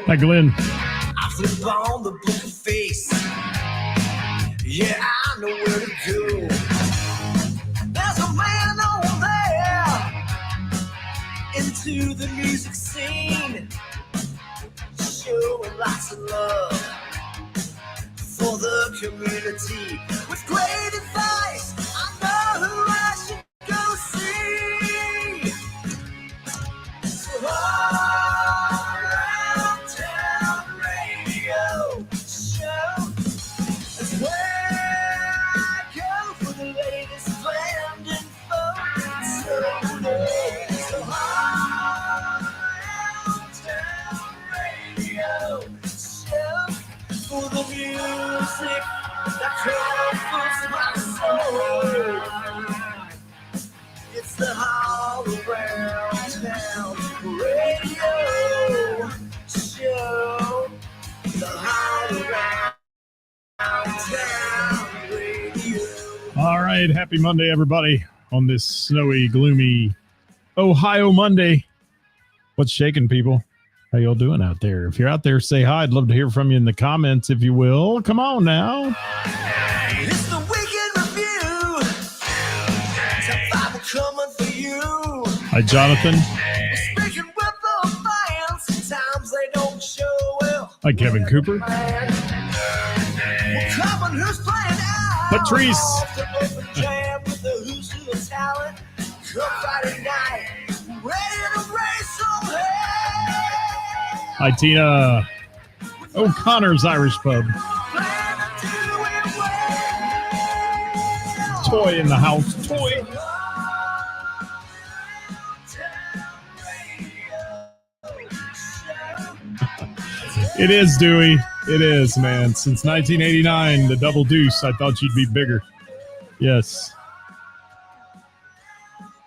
Hi, Glenn. I flip on the book of face. Yeah, I know where to go. There's a man over there into the music scene, showing lots of love for the community. With great advice, I know who I should go see. So all around town radio show is where I go for the latest band info. So all around town radio show for the music that comforts my soul. It's the all around town radio show. The all around town radio. All right. Happy Monday, everybody, on this snowy, gloomy Ohio Monday. What's shaking, people? How y'all doing out there? If you're out there, say hi. I'd love to hear from you in the comments, if you will. Come on now. It's the weekend review. Top 5 are coming for you. Hi, Jonathan. Speaking with the fans, sometimes they don't show well. Hi, Kevin Cooper. We're coming, who's playing out? Patrice. Off the open jam with the who's who of talent. Come Friday night, ready to raise some hell. Hi, Tina. O'Connor's Irish Pub. Toy in the house. Toy. It is, Dewey. It is, man. Since 1989, the double deuce, I thought you'd be bigger. Yes.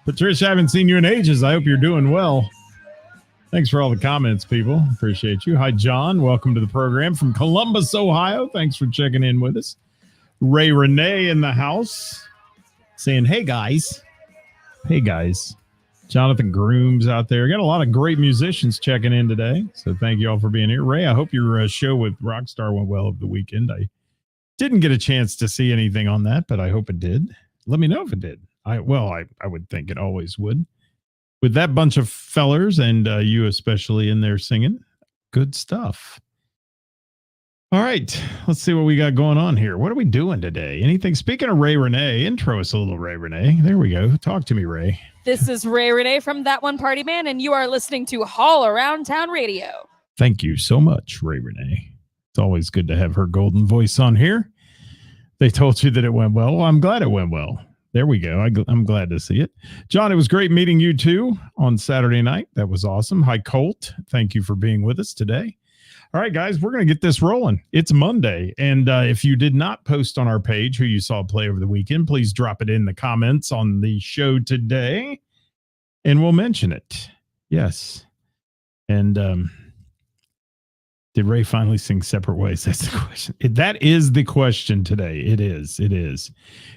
Patricia, I haven't seen you in ages. I hope you're doing well. Thanks for all the comments, people. Appreciate you. Hi, John. Welcome to the program from Columbus, Ohio. Thanks for checking in with us. Ray Renee in the house saying, hey, guys. Hey, guys. Jonathan Grooms out there. Got a lot of great musicians checking in today. So thank you all for being here. Ray, I hope your show with Rockstar went well over the weekend. I didn't get a chance to see anything on that, but I hope it did. Let me know if it did. I would think it always would. With that bunch of fellers and you especially in there singing, good stuff. All right, let's see what we got going on here. What are we doing today? Anything? Speaking of Ray Renee, intro us a little, Ray Renee. There we go. Talk to me, Ray. This is Ray Renee from That One Party Man, and you are listening to All Around Town Radio. Thank you so much, Ray Renee. It's always good to have her golden voice on here. They told you that it went well. Well, I'm glad it went well. There we go. I'm glad to see it. John, it was great meeting you too on Saturday night. That was awesome. Hi, Colt. Thank you for being with us today. All right, guys, we're going to get this rolling. It's Monday. And if you did not post on our page who you saw play over the weekend, please drop it in the comments on the show today and we'll mention it. Yes. And did Ray finally sing Separate Ways? That's the question. That is the question today. It is. It is.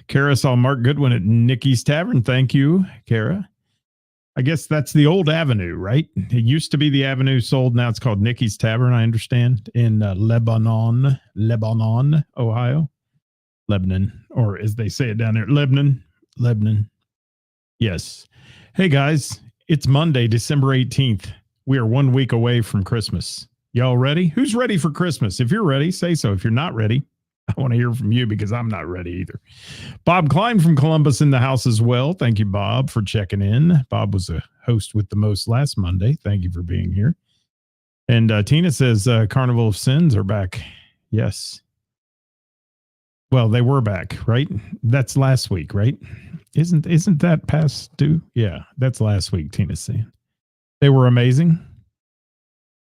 Kara saw Mark Goodwin at Nikki's Tavern. Thank you, Kara. I guess that's the old Avenue, right? It used to be the Avenue sold. Now it's called Nikki's Tavern, I understand, in Lebanon, Ohio. Lebanon, or as they say it down there, Lebanon. Yes. Hey, guys, it's Monday, December 18th. We are 1 week away from Christmas. Y'all ready? Who's ready for Christmas? If you're ready, say so. If you're not ready, I want to hear from you because I'm not ready either. Bob Klein from Columbus in the house as well. Thank you, Bob, for checking in. Bob was a host with the most last Monday. Thank you for being here. And Tina says Carnival of Sins are back. Yes. Well, they were back, right? That's last week, right? Isn't that past due? Yeah, that's last week, Tina's saying. They were amazing.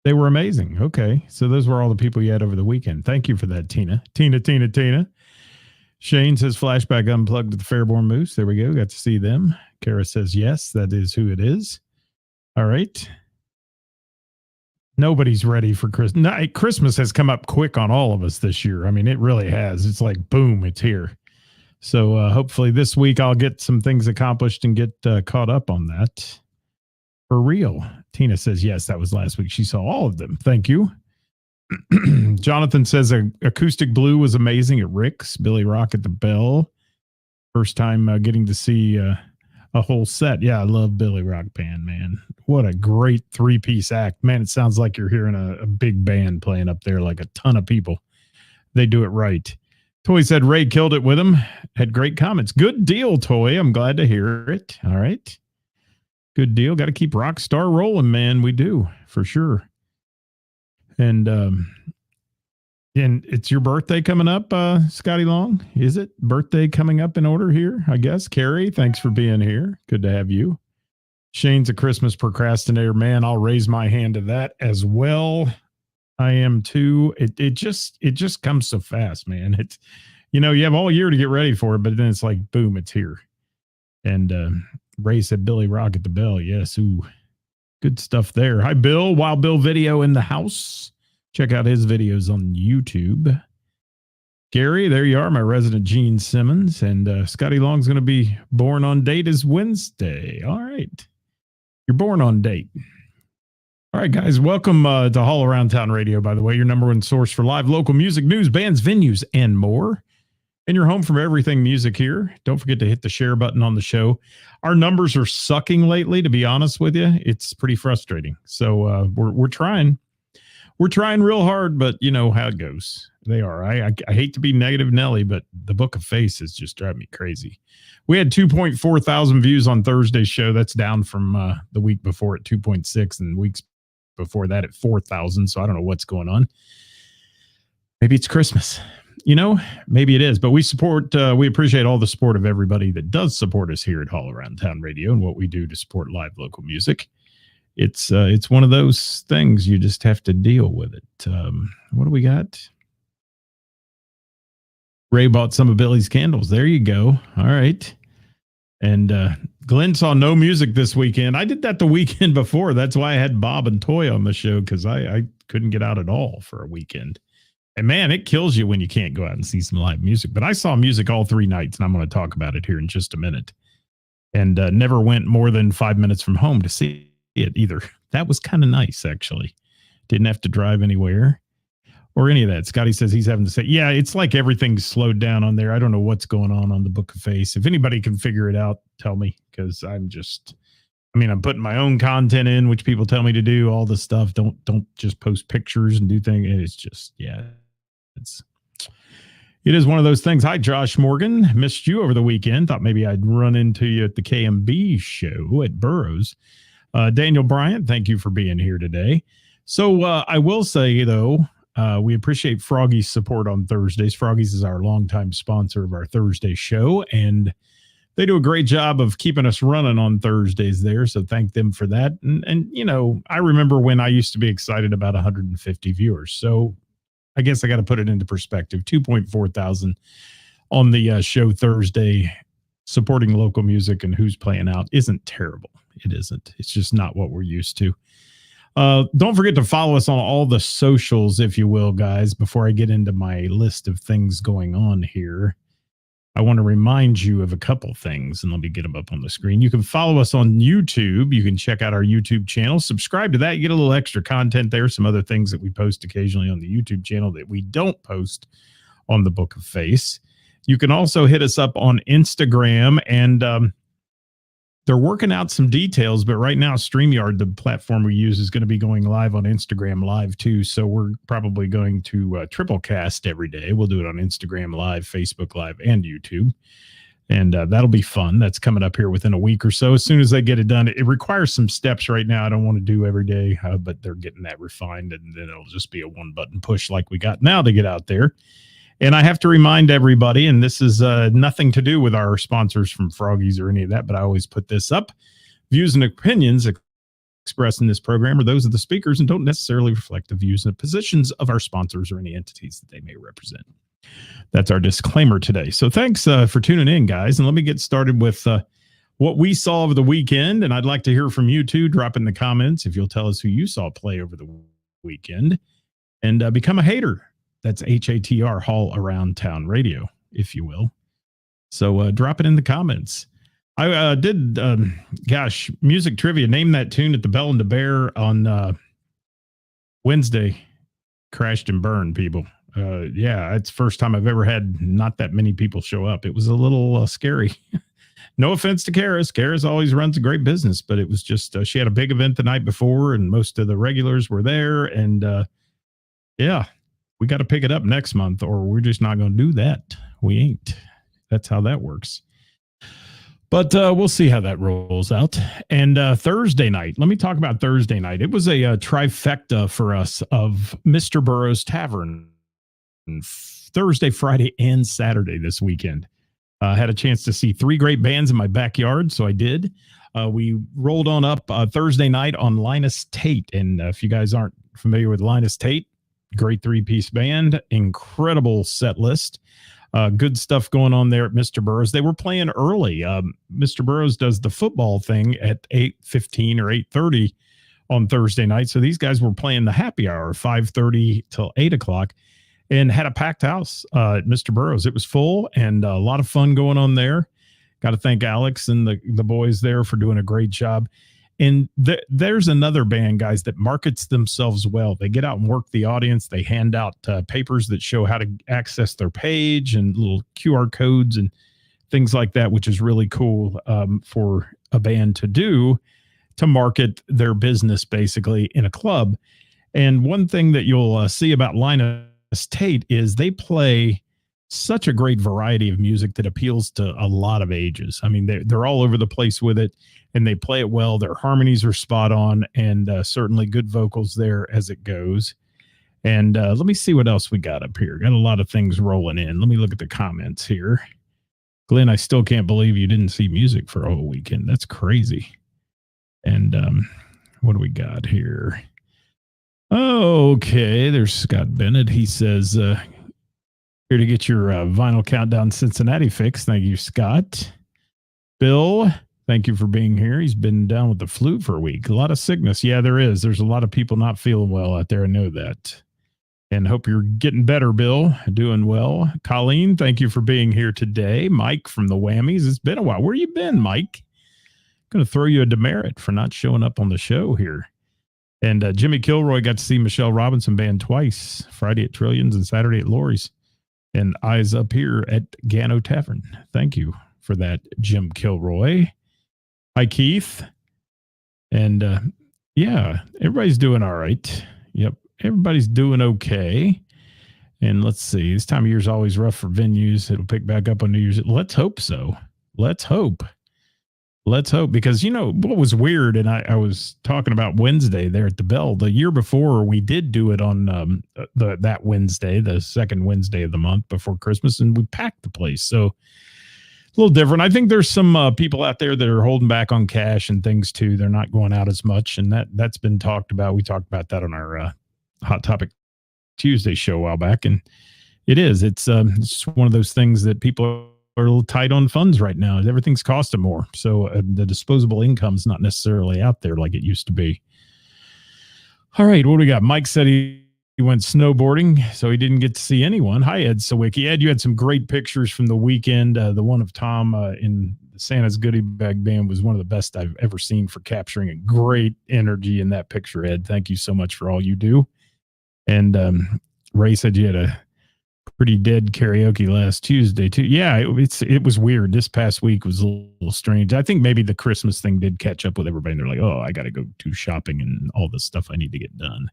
They were amazing. Okay. So those were all the people you had over the weekend. Thank you for that, Tina. Tina. Shane says Flashback Unplugged at the Fairborn Moose. There we go. Got to see them. Kara says yes, that is who it is. All right. Nobody's ready for Christmas. No, Christmas has come up quick on all of us this year. I mean, it really has. It's like, boom, it's here. So hopefully this week I'll get some things accomplished and get caught up on that. For real. Tina says, yes, that was last week. She saw all of them. Thank you. Jonathan says Acoustic Blue was amazing at Rick's. Billy Rock at the Bell. First time getting to see a whole set. Yeah, I love Billy Rock Band, man. What a great three-piece act. Man, it sounds like you're hearing a big band playing up there, like a ton of people. They do it right. Toy said Ray killed it with him. Had great comments. Good deal, Toy. I'm glad to hear it. All right. Good deal. Got to keep Rockstar rolling, man. We do, for sure. And it's your birthday coming up, Scotty Long. Is it birthday coming up in order here? I guess. Carrie, thanks for being here. Good to have you. Shane's a Christmas procrastinator. Man, I'll raise my hand to that as well. I am too. It just comes so fast, man. It's, you have all year to get ready for it, but then it's like, boom, it's here. And Ray said Billy Rock at the Bell. Yes. Ooh, good stuff there. Hi, Bill. Wild Bill video in the house. Check out his videos on YouTube. Gary, there you are, my resident Gene Simmons. And Scotty Long's going to be born on date is Wednesday. All right. You're born on date. All right, guys, welcome to All Around Town Radio, by the way, your number one source for live local music news, bands, venues, and more. And you're home from everything music here. Don't forget to hit the share button on the show. Our numbers are sucking lately, to be honest with you. It's pretty frustrating. So we're trying. We're trying real hard, but you know how it goes. They are. I hate to be negative Nelly, but the Book of Faces just drive me crazy. We had 2.4 thousand views on Thursday's show. That's down from the week before at 2.6 and weeks before that at 4,000. So I don't know what's going on. Maybe it's Christmas. Maybe it is. But we appreciate all the support of everybody that does support us here at All Around Town Radio and what we do to support live local music. It's one of those things you just have to deal with it. What do we got? Ray bought some of Billy's candles. There you go. All right. And Glenn saw no music this weekend. I did that the weekend before. That's why I had Bob and Toy on the show, because I couldn't get out at all for a weekend. And man, it kills you when you can't go out and see some live music. But I saw music all 3 nights, and I'm going to talk about it here in just a minute. And never went more than 5 minutes from home to see it either. That was kind of nice, actually. Didn't have to drive anywhere or any of that. Scotty says he's having to say, yeah, it's like everything's slowed down on there. I don't know what's going on the Book of Face. If anybody can figure it out, tell me, because I'm putting my own content in, which people tell me to do, all the stuff. Don't just post pictures and do things. It's just, yeah, it is one of those things. Hi, Josh Morgan. Missed you over the weekend. Thought maybe I'd run into you at the KMB show at Burroughs. Daniel Bryant, thank you for being here today. So I will say, though, we appreciate Froggy's support on Thursdays. Froggy's is our longtime sponsor of our Thursday show, and they do a great job of keeping us running on Thursdays there. So thank them for that. And I remember when I used to be excited about 150 viewers. So I guess I got to put it into perspective. 2.4 thousand on the show Thursday, supporting local music and who's playing out isn't terrible. It isn't. It's just not what we're used to. Don't forget to follow us on all the socials, if you will, guys. Before I get into my list of things going on here, I want to remind you of a couple things, and let me get them up on the screen. You can follow us on YouTube. You can check out our YouTube channel. Subscribe to that. You get a little extra content there. Some other things that we post occasionally on the YouTube channel that we don't post on the Book of Face. You can also hit us up on Instagram, and they're working out some details, but right now StreamYard, the platform we use, is going to be going live on Instagram Live too. So we're probably going to triple cast every day. We'll do it on Instagram Live, Facebook Live, and YouTube. And that'll be fun. That's coming up here within a week or so. As soon as they get it done, it requires some steps right now. I don't want to do every day, but they're getting that refined, and then it'll just be a one button push like we got now to get out there. And I have to remind everybody, and this is nothing to do with our sponsors from Froggies or any of that, but I always put this up. Views and opinions expressed in this program are those of the speakers and don't necessarily reflect the views and positions of our sponsors or any entities that they may represent. That's our disclaimer today. So thanks for tuning in, guys. And let me get started with what we saw over the weekend. And I'd like to hear from you, too. Drop in the comments if you'll tell us who you saw play over the weekend. And become a hater. That's HATR, Hall Around Town Radio, if you will. So drop it in the comments. I did, music trivia. Name that tune at the Bell and the Bear on Wednesday. crashed and burned, people. Yeah, it's the first time I've ever had not that many people show up. It was a little scary. No offense to Karis. Karis always runs a great business, but it was just she had a big event the night before, and most of the regulars were there. And yeah, we got to pick it up next month, or we're just not going to do that. We ain't. That's how that works. But we'll see how that rolls out. And Thursday night, let me talk about Thursday night. It was a trifecta for us of Mr. Burroughs Tavern. Thursday, Friday, and Saturday this weekend. Had a chance to see 3 great bands in my backyard, so I did. We rolled on up Thursday night on Linus Tate. And if you guys aren't familiar with Linus Tate, great 3-piece band, incredible set list. Good stuff going on there at Mr. Burroughs. They were playing early. Mr. Burroughs does the football thing at 8:15 or 8:30 on Thursday night. So these guys were playing the happy hour, 5:30 till 8 o'clock, and had a packed house at Mr. Burroughs. It was full and a lot of fun going on there. Got to thank Alex and the boys there for doing a great job. And there's another band, guys, that markets themselves well. They get out and work the audience. They hand out papers that show how to access their page and little QR codes and things like that, which is really cool for a band to do to market their business basically in a club. And one thing that you'll see about Linus Tate is they play such a great variety of music that appeals to a lot of ages. I mean, they're all over the place with it, and they play it well. Their harmonies are spot on, and certainly good vocals there as it goes. And let me see what else we got up here. Got a lot of things rolling in. Let me look at the comments here. Glenn, I still can't believe you didn't see music for a whole weekend. That's crazy. And what do we got here? Oh, okay. There's Scott Bennett. He says, here to get your vinyl countdown Cincinnati fix. Thank you, Scott. Bill, thank you for being here. He's been down with the flu for a week. A lot of sickness. Yeah, there is. There's a lot of people not feeling well out there. I know that. And hope you're getting better, Bill. Doing well. Colleen, thank you for being here today. Mike from the Whammies. It's been a while. Where you been, Mike? Going to throw you a demerit for not showing up on the show here. And Jimmy Kilroy got to see Michelle Robinson Band twice, Friday at Trillions and Saturday at Lori's. And eyes up here at Gano Tavern. Thank you for that, Jim Kilroy. Hi, Keith. And yeah, everybody's doing all right. Yep, everybody's doing okay. And let's see, this time of year is always rough for venues. It'll pick back up on New Year's. Let's hope so. Let's hope. Let's hope, because, you know, what was weird, and I was talking about Wednesday there at the Bell. The year before, we did do it on that Wednesday, the second Wednesday of the month before Christmas, and we packed the place. So a little different. I think there's some people out there that are holding back on cash and things too. They're not going out as much, and that's been talked about. We talked about that on our Hot Topic Tuesday show a while back, and it's just one of those things that people are a little tight on funds right now. Everything's costing more. So the disposable income's not necessarily out there like it used to be. All right, what do we got? Mike said he went snowboarding, so he didn't get to see anyone. Hi, Ed Sawicki. Ed, you had some great pictures from the weekend. The one of Tom in Santa's Goodie Bag Band was one of the best I've ever seen for capturing a great energy in that picture, Ed. Thank you so much for all you do. And Ray said you had a pretty dead karaoke last Tuesday too. Yeah, it was weird. This past week was a little strange. I think maybe the Christmas thing did catch up with everybody. And they're like, oh, I got to go do shopping and all this stuff I need to get done.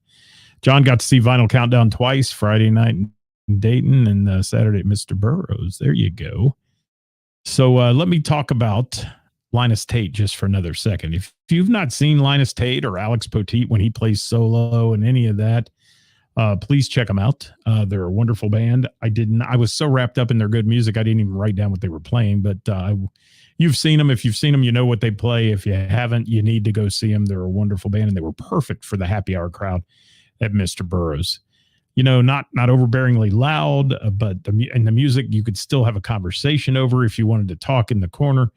John got to see Vinyl Countdown twice, Friday night in Dayton and Saturday at Mr. Burroughs. There you go. So let me talk about Linus Tate just for another second. If you've not seen Linus Tate or Alex Poteet when he plays solo and any of that, please check them out. They're a wonderful band. I was so wrapped up in their good music, I didn't even write down what they were playing, but you've seen them. If you've seen them, you know what they play. If you haven't, you need to go see them. They're a wonderful band, and they were perfect for the happy hour crowd at Mr. Burroughs. You know, not overbearingly loud, but the music you could still have a conversation over if you wanted to talk in the corner.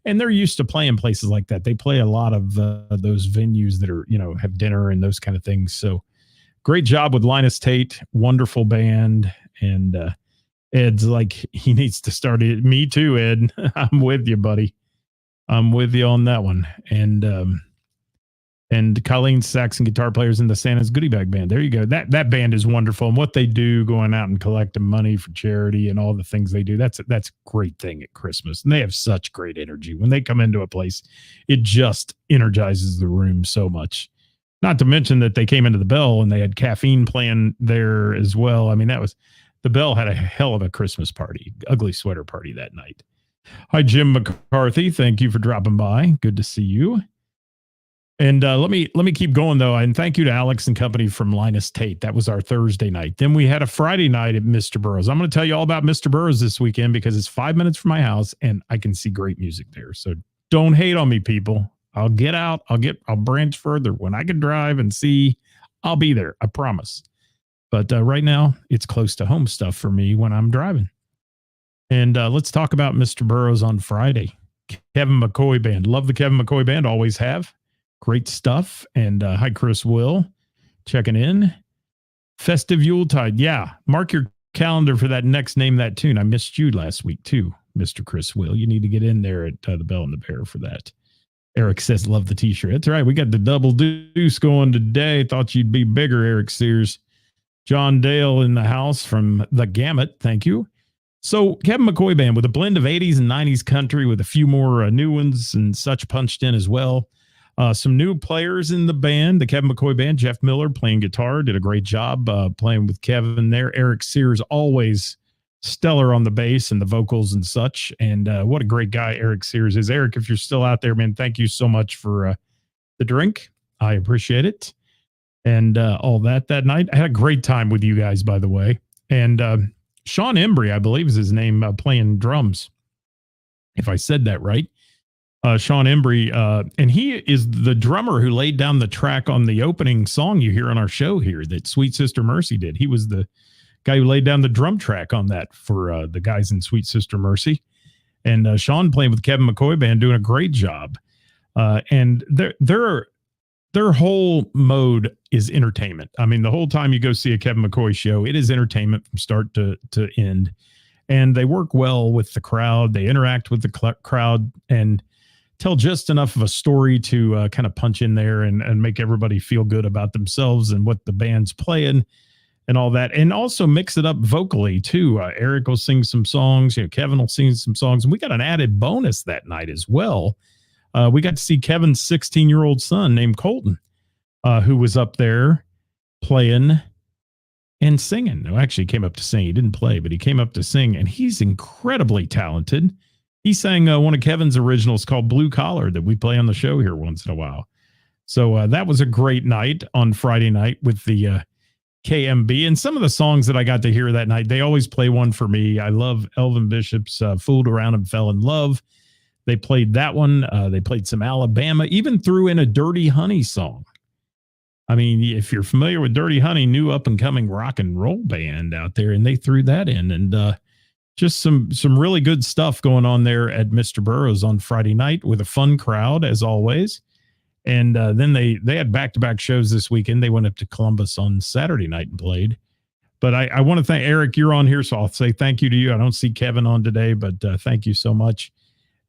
And they're used to playing places like that. They play a lot of those venues that are, you know, have dinner and those kind of things. So great job with Linus Tate. Wonderful band. And Ed's like, he needs to start it. Me too, Ed. I'm with you, buddy. I'm with you on that one. And And Colleen Saxon, guitar players in the Santa's Goodie Bag Band. There you go. That band is wonderful. And what they do, going out and collecting money for charity and all the things they do, that's a great thing at Christmas. And they have such great energy. When they come into a place, it just energizes the room so much. Not to mention that they came into the Bell and they had caffeine playing there as well. I mean, the Bell had a hell of a Christmas party, ugly sweater party that night. Hi, Jim McCarthy. Thank you for dropping by. Good to see you. And let me keep going, though. And thank you to Alex and company from Linus Tate. That was our Thursday night. Then we had a Friday night at Mr. Burroughs. I'm going to tell you all about Mr. Burroughs this weekend because it's 5 minutes from my house and I can see great music there. So don't hate on me, people. I'll get out. I'll branch further. When I can drive and see, I'll be there. I promise. But right now, it's close to home stuff for me when I'm driving. And let's talk about Mr. Burroughs on Friday. Kevin McCoy Band. Love the Kevin McCoy Band. Always have. Great stuff. And hi, Chris Will, checking in. Festive Yuletide. Yeah. Mark your calendar for that next Name That Tune. I missed you last week, too, Mr. Chris Will. You need to get in there at the Bell and the Bear for that. Eric says, love the t-shirt. That's right. We got the double deuce going today. Thought you'd be bigger, Eric Sears. John Dale in the house from the Gamut. Thank you. So Kevin McCoy Band with a blend of 80s and 90s country with a few more new ones and such punched in as well. Some new players in the band, the Kevin McCoy Band. Jeff Miller playing guitar, did a great job playing with Kevin there. Eric Sears, always stellar on the bass and the vocals and such. And what a great guy Eric Sears is. Eric, if you're still out there, man, thank you so much for the drink. I appreciate it. And all that night. I had a great time with you guys, by the way. And Sean Embry, I believe is his name, playing drums. If I said that right. Sean Embry, and he is the drummer who laid down the track on the opening song you hear on our show here that Sweet Sister Mercy did. He was the guy who laid down the drum track on that for the guys in Sweet Sister Mercy. And Sean playing with Kevin McCoy Band, doing a great job. And their whole mode is entertainment. I mean, the whole time you go see a Kevin McCoy show, it is entertainment from start to end. And they work well with the crowd. They interact with the crowd and tell just enough of a story to kind of punch in there and make everybody feel good about themselves and what the band's playing and all that. And also mix it up vocally too. Eric will sing some songs, Kevin will sing some songs. And we got an added bonus that night as well. We got to see Kevin's 16-year-old son named Colton, who was up there playing and singing. No, actually came up to sing. He didn't play, but he came up to sing, and he's incredibly talented. He sang one of Kevin's originals called Blue Collar that we play on the show here once in a while. So that was a great night on Friday night with the KMB. And some of the songs that I got to hear that night, they always play one for me. I love Elvin Bishop's Fooled Around and Fell in Love. They played that one. They played some Alabama, even threw in a Dirty Honey song. I mean, if you're familiar with Dirty Honey, new up and coming rock and roll band out there, and they threw that in. And just some really good stuff going on there at Mr. Burroughs on Friday night with a fun crowd, as always. And then they had back-to-back shows this weekend. They went up to Columbus on Saturday night and played. But I want to thank Eric. You're on here, so I'll say thank you to you. I don't see Kevin on today, but thank you so much.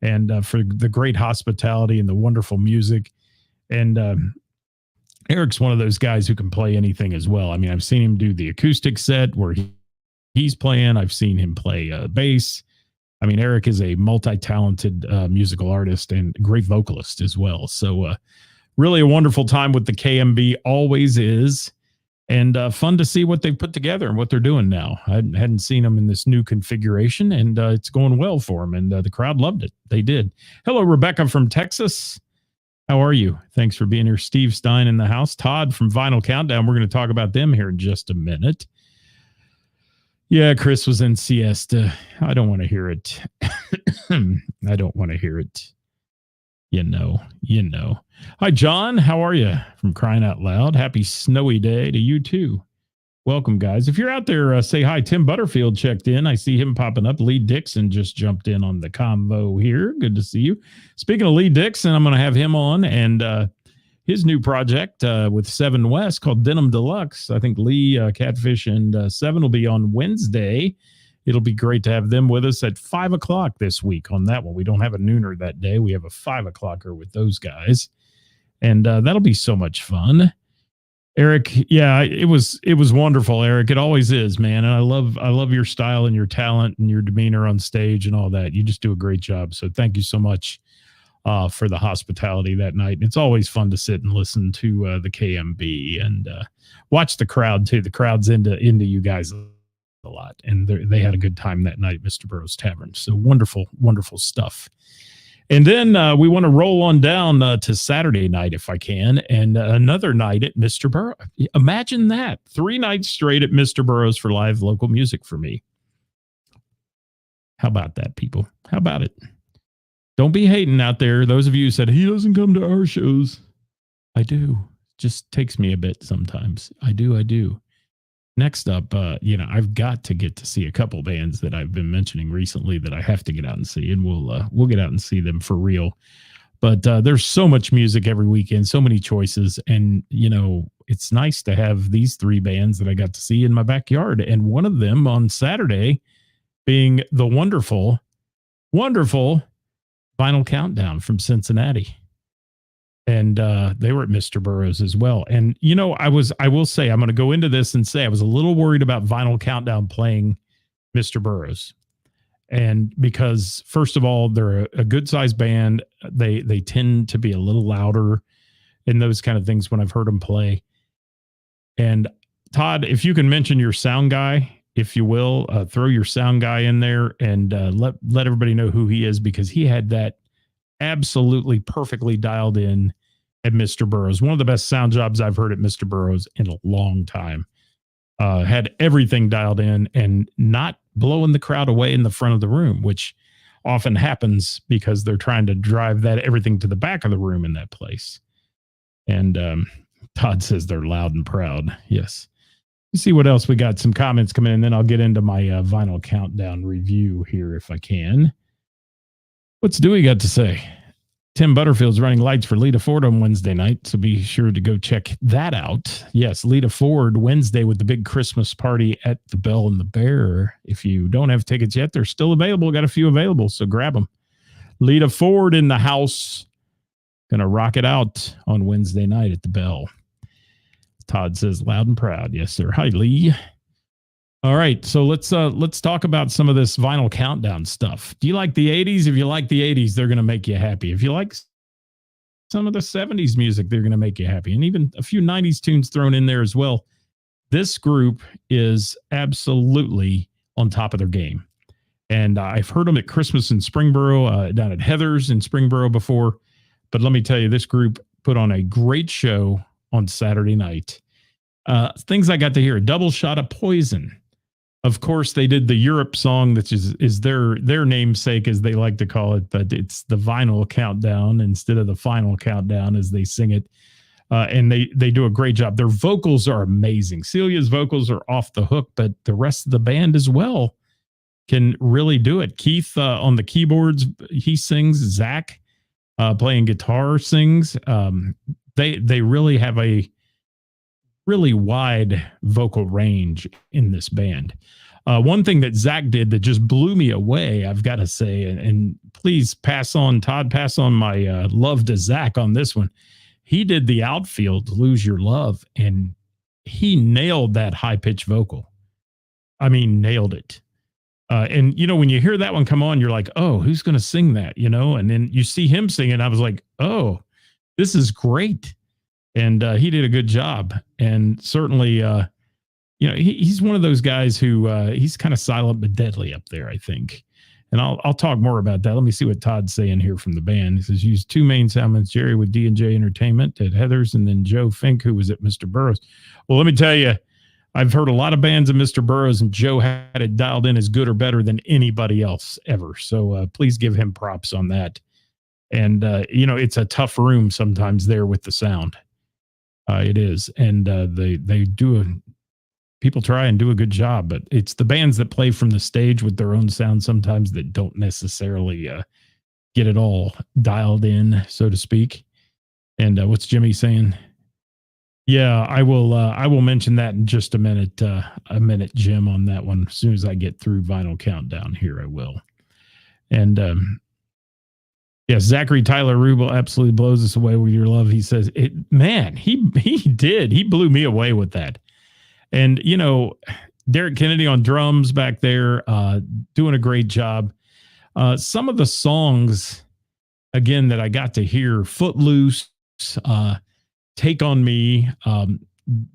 And for the great hospitality and the wonderful music. And Eric's one of those guys who can play anything as well. I mean, I've seen him do the acoustic set where he's playing. I've seen him play bass. I mean, Eric is a multi-talented musical artist and great vocalist as well. So really a wonderful time with the KMB, always is. And fun to see what they've put together and what they're doing now. I hadn't seen them in this new configuration, and it's going well for them. And the crowd loved it. They did. Hello, Rebecca from Texas. How are you? Thanks for being here. Steve Stein in the house. Todd from Vinyl Countdown. We're going to talk about them here in just a minute. Yeah, Chris was in siesta. I don't want to hear it. I don't want to hear it. You know. Hi, John. How are you? From Crying Out Loud. Happy snowy day to you, too. Welcome, guys. If you're out there, say hi. Tim Butterfield checked in. I see him popping up. Lee Dixon just jumped in on the convo here. Good to see you. Speaking of Lee Dixon, I'm going to have him on. And his new project with Seven West called Denim Deluxe. I think Lee, Catfish, and Seven will be on Wednesday. It'll be great to have them with us at 5 o'clock this week on that one. We don't have a nooner that day. We have a 5 o'clocker with those guys. And that'll be so much fun. Eric, yeah, it was wonderful, Eric. It always is, man. And I love your style and your talent and your demeanor on stage and all that. You just do a great job. So thank you so much for the hospitality that night. It's always fun to sit and listen to the KMB and watch the crowd too. The crowd's into you guys a lot, and they had a good time that night at Mr. Burroughs Tavern. So wonderful, wonderful stuff. And then we want to roll on down to Saturday night, if I can, and another night at Mr. Burroughs. Imagine that. 3 nights straight at Mr. Burroughs for live local music for me. How about that, people? How about it? Don't be hating out there. Those of you who said, he doesn't come to our shows. I do. Just takes me a bit sometimes. I do. Next up, I've got to get to see a couple bands that I've been mentioning recently that I have to get out and see, and we'll get out and see them for real. But there's so much music every weekend, so many choices, and it's nice to have these 3 bands that I got to see in my backyard, and one of them on Saturday being the wonderful, wonderful Vinyl Countdown from Cincinnati. And they were at Mr. Burroughs as well. And, I will say, I'm going to go into this and say I was a little worried about Vinyl Countdown playing Mr. Burroughs. And because, first of all, they're a good sized band. They tend to be a little louder and those kind of things when I've heard them play. And Todd, if you can mention your sound guy, if you will, throw your sound guy in there and let everybody know who he is, because he had that absolutely perfectly dialed in at Mr. Burroughs. One of the best sound jobs I've heard at Mr. Burroughs in a long time. Had everything dialed in and not blowing the crowd away in the front of the room, which often happens because they're trying to drive everything to the back of the room in that place. And Todd says they're loud and proud. Yes. Let's see what else we got. Some comments coming in, then I'll get into my Vinyl Countdown review here if I can. What's Dewey got to say? Tim Butterfield's running lights for Lita Ford on Wednesday night, so be sure to go check that out. Yes, Lita Ford Wednesday with the big Christmas party at the Bell and the Bear. If you don't have tickets yet, they're still available. Got a few available, so grab them. Lita Ford in the house. Gonna rock it out on Wednesday night at the Bell. Todd says loud and proud. Yes, sir. Hi, Lee. All right, so let's talk about some of this Vinyl Countdown stuff. Do you like the 80s? If you like the 80s, they're going to make you happy. If you like some of the 70s music, they're going to make you happy. And even a few 90s tunes thrown in there as well. This group is absolutely on top of their game. And I've heard them at Christmas in Springboro, down at Heather's in Springboro before. But let me tell you, this group put on a great show on Saturday night. Things I got to hear: a double shot of Poison. Of course, they did the Europe song, that is their namesake, as they like to call it, but it's the Vinyl Countdown instead of the Final Countdown, as they sing it. And they do a great job. Their vocals are amazing. Celia's vocals are off the hook, but the rest of the band as well can really do it. Keith on the keyboards, he sings. Zach playing guitar sings. They really have a really wide vocal range in this band. One thing that Zach did that just blew me away, I've got to say, and please pass on my love to Zach on this one. He did the outfield, Lose Your Love, and he nailed that high-pitched vocal. I mean, nailed it. And, when you hear that one come on, you're like, oh, who's going to sing that, And then you see him sing it, I was like, oh, this is great. And he did a good job. And certainly, he's one of those guys who he's kind of silent but deadly up there, I think. And I'll talk more about that. Let me see what Todd's saying here from the band. He says, used 2 main soundmen, Jerry with D&J Entertainment at Heather's, and then Joe Fink, who was at Mr. Burroughs. Well, let me tell you, I've heard a lot of bands of Mr. Burroughs, and Joe had it dialed in as good or better than anybody else ever. So please give him props on that. And, it's a tough room sometimes there with the sound. It is. And they do people try and do a good job, but it's the bands that play from the stage with their own sound sometimes that don't necessarily get it all dialed in, so to speak. And what's Jimmy saying? Yeah, I will mention that in just a minute, Jim, on that one. As soon as I get through Vinyl Countdown here, I will. And Yes, Zachary Tyler Rubel absolutely blows us away with your love. He says, "It man, he did. He blew me away with that." And Derek Kennedy on drums back there, doing a great job. Some of the songs, again, that I got to hear: "Footloose," "Take on Me,"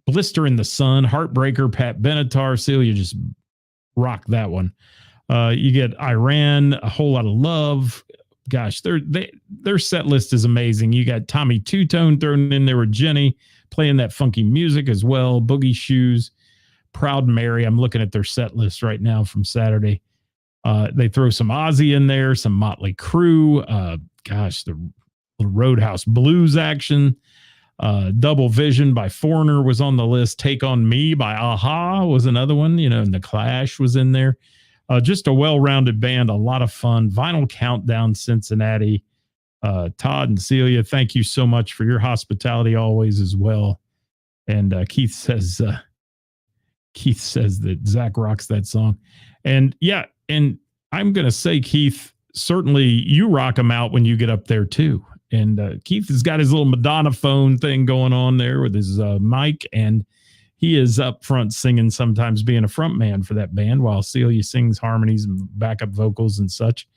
"Blister in the Sun," "Heartbreaker," Pat Benatar, Celia just rocked that one. You get Iran, "A Whole Lot of Love." Gosh, their set list is amazing. You got Tommy Two Tone thrown in there with Jenny playing that funky music as well. Boogie Shoes, Proud Mary. I'm looking at their set list right now from Saturday. They throw some Ozzy in there, some Motley Crue. The Roadhouse Blues action. Double Vision by Foreigner was on the list. Take on Me by Aha was another one. And The Clash was in there. Just a well-rounded band, a lot of fun. Vinyl Countdown Cincinnati. Todd and Celia, thank you so much for your hospitality always as well. And Keith says that Zach rocks that song. And yeah, and I'm going to say, Keith, certainly you rock them out when you get up there too. And Keith has got his little Madonna phone thing going on there with his mic, and he is up front singing, sometimes being a front man for that band, while Celia sings harmonies and backup vocals and such.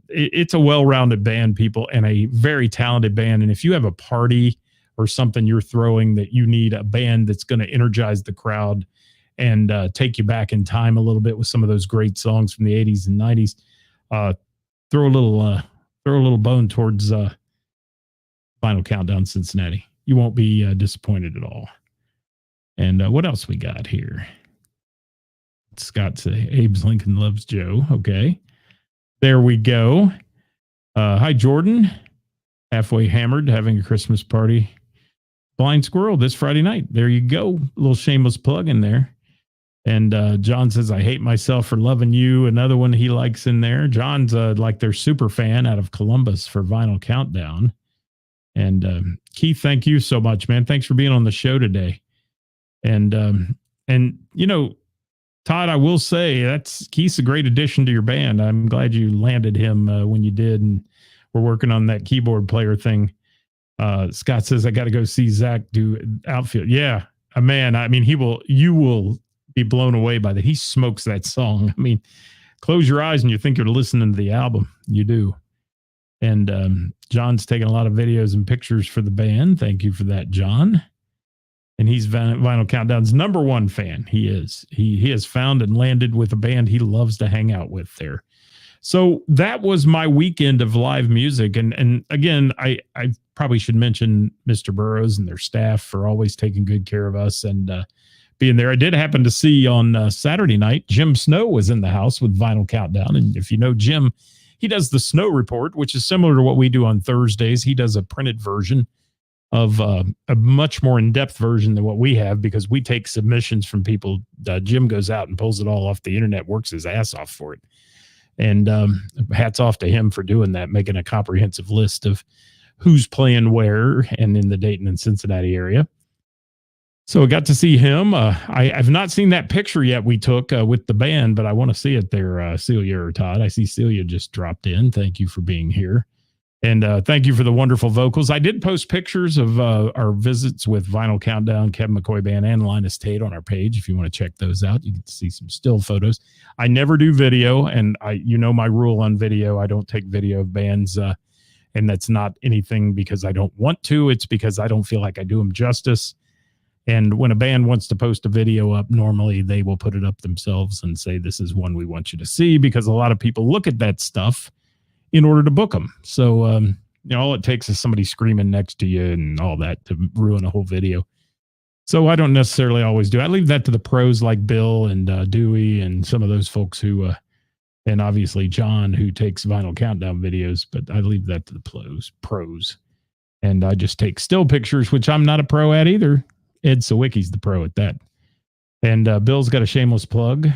It's a well-rounded band, people, and a very talented band. And if you have a party or something you're throwing that you need a band that's going to energize the crowd and take you back in time a little bit with some of those great songs from the 80s and 90s, throw a little bone towards Final Countdown Cincinnati. You won't be disappointed at all. And what else we got here? Scott say, Abe's Lincoln loves Joe. Okay. There we go. Hi, Jordan. Halfway hammered, having a Christmas party. Blind Squirrel this Friday night. There you go. A little shameless plug in there. And John says, I hate myself for loving you. Another one he likes in there. John's like their super fan out of Columbus for Vinyl Countdown. And Keith, thank you so much, man. Thanks for being on the show today. And Todd, I will say Keith's a great addition to your band. I'm glad you landed him when you did, and we're working on that keyboard player thing. Scott says I got to go see Zach do outfield. Yeah, man. I mean, you will be blown away by that. He smokes that song. I mean, close your eyes and you think you're listening to the album. You do. And John's taking a lot of videos and pictures for the band. Thank you for that, John. And he's Vinyl Countdown's number one fan. He is. He has found and landed with a band he loves to hang out with there. So that was my weekend of live music. And again, I probably should mention Mr. Burroughs and their staff for always taking good care of us and being there. I did happen to see on Saturday night, Jim Snow was in the house with Vinyl Countdown. And if you know Jim, he does the Snow Report, which is similar to what we do on Thursdays. He does a printed version of a much more in-depth version than what we have, because we take submissions from people. Jim goes out and pulls it all off the internet, works his ass off for it. And hats off to him for doing that, making a comprehensive list of who's playing where and in the Dayton and Cincinnati area. So I got to see him. I've not seen that picture yet we took with the band, but I want to see it there, Celia or Todd. I see Celia just dropped in. Thank you for being here. And thank you for the wonderful vocals. I did post pictures of our visits with Vinyl Countdown, Kevin McCoy Band, and Linus Tate on our page. If you want to check those out, you can see some still photos. I never do video, and my rule on video. I don't take video of bands, and that's not anything because I don't want to. It's because I don't feel like I do them justice. And when a band wants to post a video up, normally they will put it up themselves and say, this is one we want you to see, because a lot of people look at that stuff in order to book them. So, all it takes is somebody screaming next to you and all that to ruin a whole video. So I don't necessarily always do. I leave that to the pros like Bill and Dewey and some of those folks who, and obviously John, who takes Vinyl Countdown videos, but I leave that to the pros. And I just take still pictures, which I'm not a pro at either. Ed Sawicki's the pro at that. And Bill's got a shameless plug.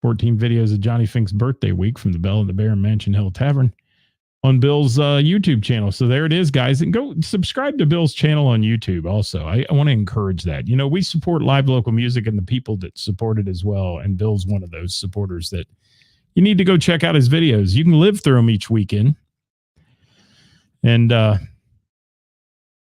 14 videos of Johnny Fink's birthday week from the Bell and the Bear and Mansion Hill Tavern on Bill's YouTube channel. So there it is, guys. And go subscribe to Bill's channel on YouTube also. I want to encourage that. We support live local music and the people that support it as well. And Bill's one of those supporters that you need to go check out his videos. You can live through them each weekend. And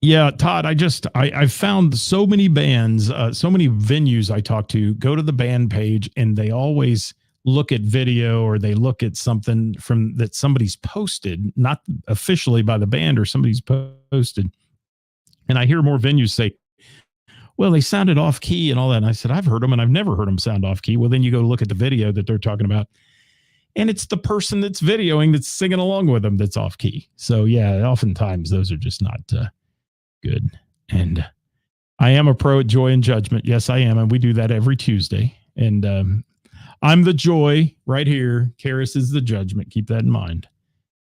yeah, Todd, I found so many bands, so many venues I talk to go to the band page and they always look at video or they look at something from that somebody's posted, not officially by the band or somebody's posted. And I hear more venues say, well, they sounded off key and all that. And I said, I've heard them and I've never heard them sound off key. Well, then you go look at the video that they're talking about. And it's the person that's videoing that's singing along with them that's off key. So yeah, oftentimes those are just not good. And I am a pro at joy and judgment. Yes, I am. And we do that every Tuesday. And I'm the joy right here. Karis is the judgment. Keep that in mind.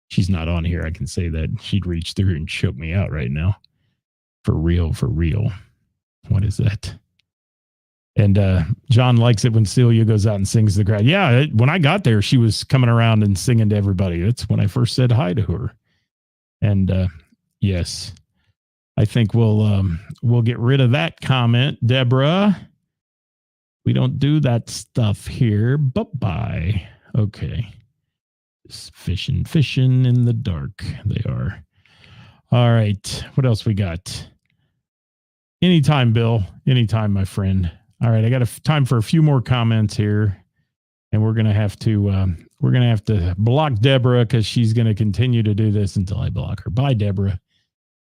She's not on here. I can say that. She'd reach through and choke me out right now. For real, for real. What is that? And John likes it when Celia goes out and sings to the crowd. Yeah, when I got there, she was coming around and singing to everybody. That's when I first said hi to her. And yes, I think we'll get rid of that comment, Deborah. We don't do that stuff here. Bye-bye. Okay. Just fishing in the dark. They are. All right. What else we got? Anytime, Bill. Anytime, my friend. All right. I got time for a few more comments here. And we're gonna have to block Deborah because she's gonna continue to do this until I block her. Bye, Deborah.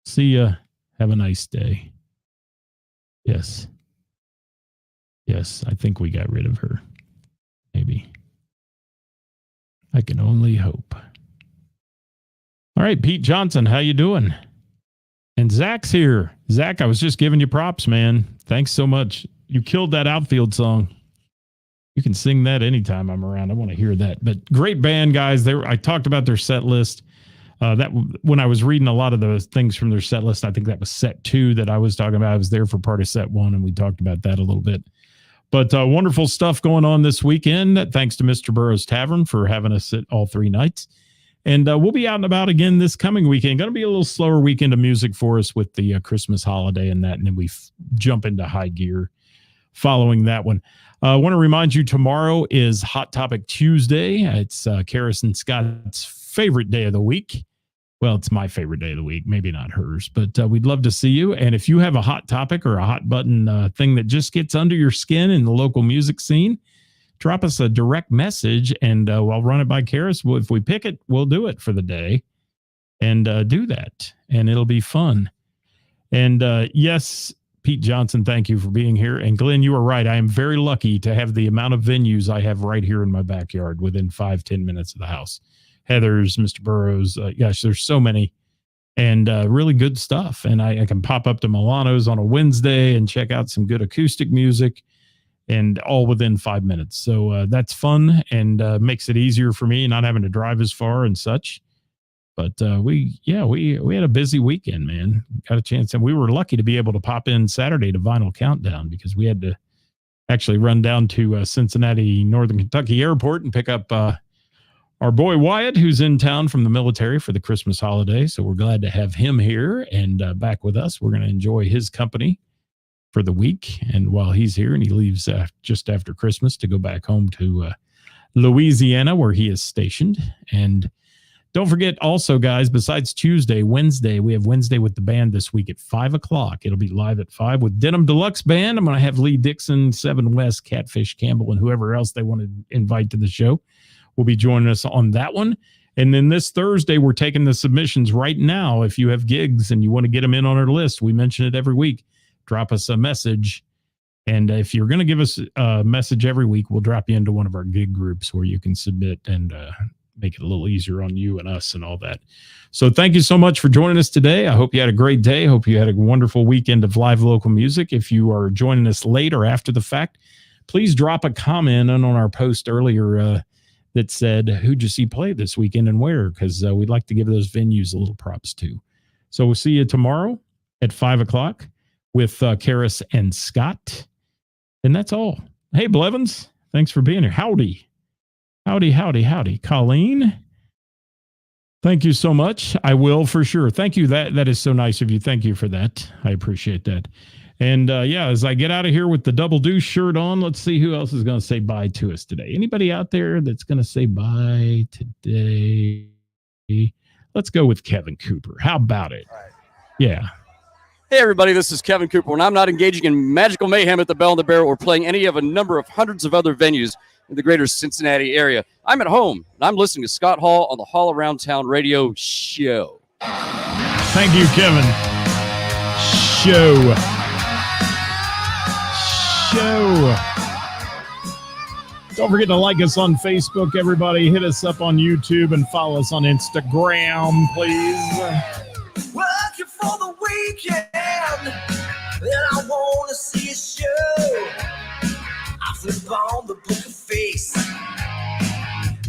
See ya. Have a nice day. Yes. Yes, I think we got rid of her. Maybe. I can only hope. All right, Pete Johnson, how you doing? And Zach's here. Zach, I was just giving you props, man. Thanks so much. You killed that outfield song. You can sing that anytime I'm around. I want to hear that. But great band, guys. I talked about their set list. That when I was reading a lot of those things from their set list, I think that was set 2 that I was talking about. I was there for part of set 1, and we talked about that a little bit. But wonderful stuff going on this weekend. Thanks to Mr. Burroughs Tavern for having us at all 3 nights. And we'll be out and about again this coming weekend. Going to be a little slower weekend of music for us with the Christmas holiday and that. And then we jump into high gear following that one. I want to remind you tomorrow is Hot Topic Tuesday. It's Karis and Scott's favorite day of the week. Well, it's my favorite day of the week, maybe not hers, but we'd love to see you. And if you have a hot topic or a hot button thing that just gets under your skin in the local music scene, drop us a direct message and I'll run it by Karis. If we pick it, we'll do it for the day and do that. And it'll be fun. And yes, Pete Johnson, thank you for being here. And Glenn, you are right. I am very lucky to have the amount of venues I have right here in my backyard within 5-10 minutes of the house. Heather's, Mr. Burroughs. Gosh, there's so many and really good stuff. And I can pop up to Milano's on a Wednesday and check out some good acoustic music and all within 5 minutes. So that's fun and makes it easier for me not having to drive as far and such. But we had a busy weekend, man. Got a chance. And we were lucky to be able to pop in Saturday to Vinyl Countdown because we had to actually run down to Cincinnati, Northern Kentucky Airport and pick up our boy Wyatt, who's in town from the military for the Christmas holiday. So we're glad to have him here and back with us. We're going to enjoy his company for the week. And while he's here and he leaves just after Christmas to go back home to Louisiana, where he is stationed. And don't forget also, guys, besides Tuesday, Wednesday, we have Wednesday with the band this week at 5:00. It'll be live at 5 with Denim Deluxe Band. I'm going to have Lee Dixon, Seven West, Catfish Campbell, and whoever else they want to invite to the show will be joining us on that one. And then this Thursday, we're taking the submissions right now. If you have gigs and you want to get them in on our list, we mention it every week. Drop us a message. And if you're going to give us a message every week, we'll drop you into one of our gig groups where you can submit and make it a little easier on you and us and all that. So thank you so much for joining us today. I hope you had a great day. Hope you had a wonderful weekend of live local music. If you are joining us late or after the fact, please drop a comment on our post earlier that said, who'd you see play this weekend and where? Because we'd like to give those venues a little props too. So we'll see you tomorrow at 5:00 with Karis and Scott. And that's all. Hey, Blevins, thanks for being here. Howdy. Howdy, howdy, howdy. Colleen, thank you so much. I will for sure. Thank you. That is so nice of you. Thank you for that. I appreciate that. And yeah, as I get out of here with the Double Deuce shirt on, let's see who else is going to say bye to us today. Anybody out there that's going to say bye today? Let's go with Kevin Cooper. How about it? Yeah. Hey, everybody, this is Kevin Cooper. When I'm not engaging in magical mayhem at the Bell and the Barrel or playing any of a number of hundreds of other venues in the greater Cincinnati area, I'm at home, and I'm listening to Scott Hall on the Hall Around Town radio show. Thank you, Kevin. Show. Don't forget to like us on Facebook, everybody. Hit us up on YouTube and follow us on Instagram, please. Working for the weekend, and I want to see a show. I flip on the book of face.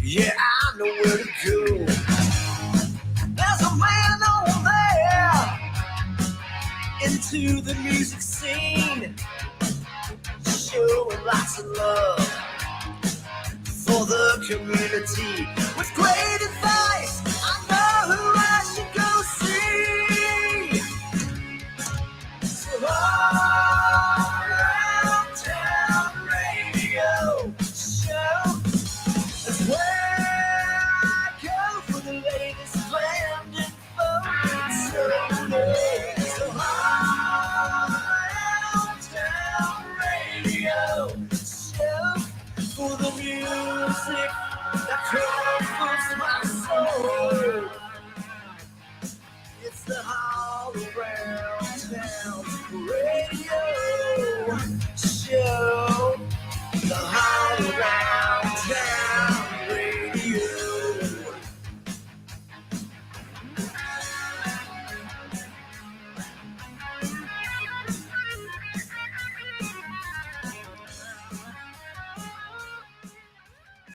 Yeah, I know where to go. There's a man over there into the music scene, showing lots of love for the community with great advice. I know who I should go see. So all around town radio show is where I go for the latest band info. So all around town radio show for the music that comforts my soul. It's the All Around Town Radio